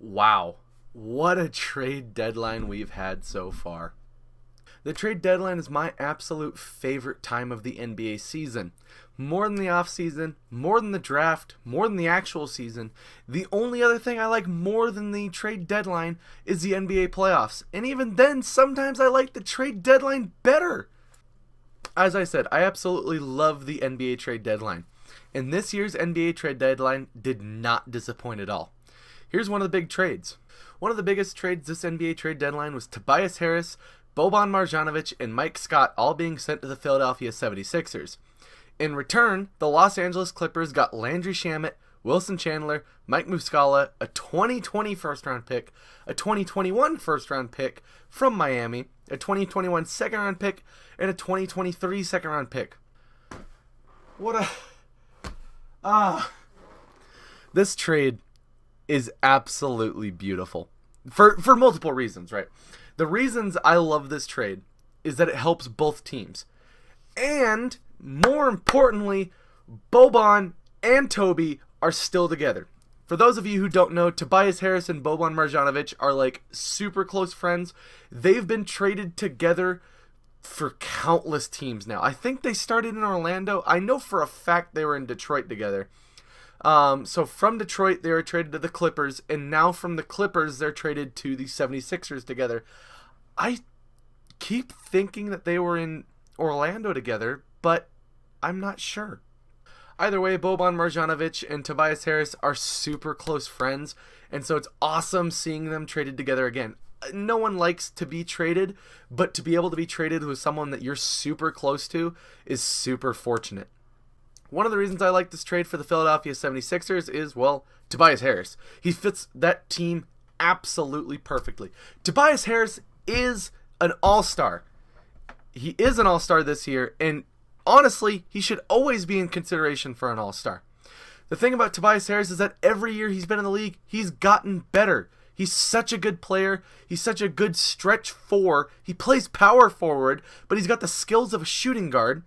Wow, what a trade deadline we've had so far. The trade deadline is my absolute favorite time of the NBA season. More than the offseason, more than the draft, more than the actual season. The only other thing I like more than the trade deadline is the NBA playoffs. And even then, sometimes I like the trade deadline better. As I said, I absolutely love the NBA trade deadline. And this year's NBA trade deadline did not disappoint at all. Here's one of the big trades. One of the biggest trades this NBA trade deadline was Tobias Harris, Boban Marjonovic, and Mike Scott all being sent to the Philadelphia 76ers. In return, the Los Angeles Clippers got Landry Shamet, Wilson Chandler, Mike Muscala, a 2020 first-round pick, a 2021 first-round pick from Miami, a 2021 second-round pick, and a 2023 second-round pick. What a... This trade is absolutely beautiful. For multiple reasons, right? The reasons I love this trade is that it helps both teams. And, more importantly, Boban and Toby are still together. For those of you who don't know, Tobias Harris and Boban Marjonovic are like super close friends. They've been traded together for countless teams now. I think they started in Orlando. I know for a fact they were in Detroit together. So from Detroit, they were traded to the Clippers, and now from the Clippers, they're traded to the 76ers together. I keep thinking that they were in Orlando together, but I'm not sure. Either way, Boban Marjonovic and Tobias Harris are super close friends, and so it's awesome seeing them traded together again. No one likes to be traded, but to be able to be traded with someone that you're super close to is super fortunate. One of the reasons I like this trade for the Philadelphia 76ers is, well, Tobias Harris. He fits that team absolutely perfectly. Tobias Harris is an all-star. He is an all-star this year, and honestly, he should always be in consideration for an all-star. The thing about Tobias Harris is that every year he's been in the league, he's gotten better. He's such a good player. He's such a good stretch four. He plays power forward, but he's got the skills of a shooting guard.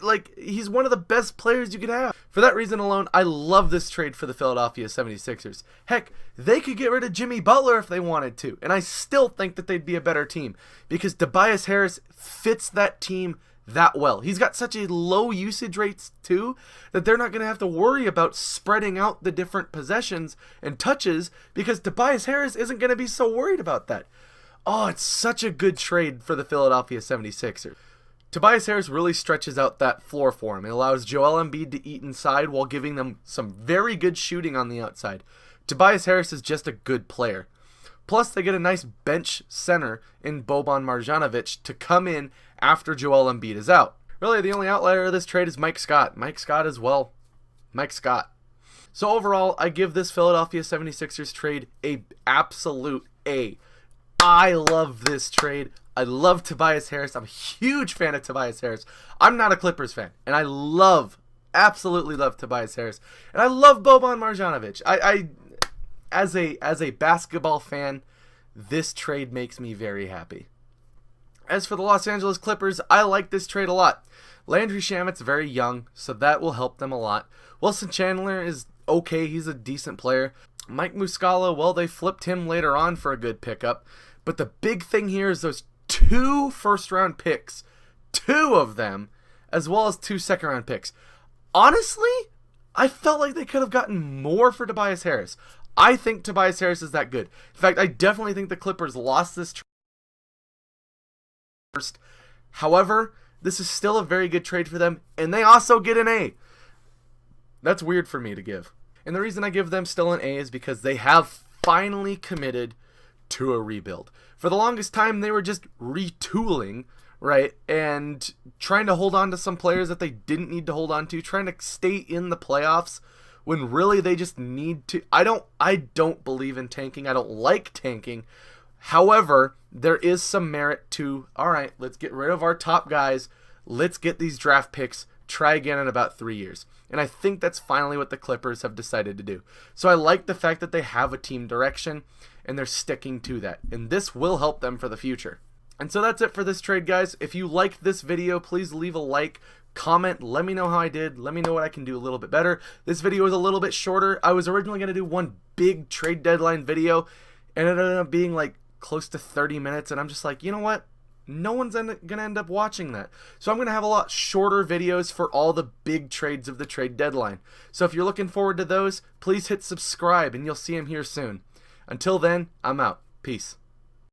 Like, he's one of the best players you could have. For that reason alone, I love this trade for the Philadelphia 76ers. Heck, they could get rid of Jimmy Butler if they wanted to, and I still think that they'd be a better team because Tobias Harris fits that team that well. He's got such a low usage rates too that they're not going to have to worry about spreading out the different possessions and touches because Tobias Harris isn't going to be so worried about that. Oh, it's such a good trade for the Philadelphia 76ers. Tobias Harris really stretches out that floor for him. It allows Joel Embiid to eat inside while giving them some very good shooting on the outside. Tobias Harris is just a good player. Plus, they get a nice bench center in Boban Marjonovic to come in after Joel Embiid is out. Really, the only outlier of this trade is Mike Scott. Mike Scott as well. Mike Scott. So overall, I give this Philadelphia 76ers trade a absolute A. I love this trade. I love Tobias Harris. I'm a huge fan of Tobias Harris. I'm not a Clippers fan, and I absolutely love Tobias Harris, and I love Boban Marjonovic. As a basketball fan, this trade makes me very happy. As for the Los Angeles Clippers, I like this trade a lot. Landry Shamet's very young, so that will help them a lot. Wilson Chandler is okay. He's a decent player. Mike Muscala, well, they flipped him later on for a good pickup. But the big thing here is those 2 first-round picks. 2 of them, as well as 2 second-round picks. Honestly, I felt like they could have gotten more for Tobias Harris. I think Tobias Harris is that good. In fact, I definitely think the Clippers lost this trade first. However, this is still a very good trade for them, and they also get an A. That's weird for me to give. And the reason I give them still an A is because they have finally committed to a rebuild. For the longest time, they were just retooling, right? And trying to hold on to some players that they didn't need to hold on to, trying to stay in the playoffs when really they just need to. I don't believe in tanking. I don't like tanking. However, there is some merit to, all right, let's get rid of our top guys. Let's get these draft picks. Try again in about 3 years. And I think that's finally what the Clippers have decided to do. So I like the fact that they have a team direction and they're sticking to that. And this will help them for the future. And so that's it for this trade, guys. If you liked this video, please leave a like. Comment, let me know how I did, let me know what I can do a little bit better. This video is a little bit shorter. I was originally going to do one big trade deadline video, and it ended up being like close to 30 minutes, and I'm just like, you know what? No one's going to end up watching that. So I'm going to have a lot shorter videos for all the big trades of the trade deadline. So if you're looking forward to those, please hit subscribe, and you'll see them here soon. Until then, I'm out. Peace.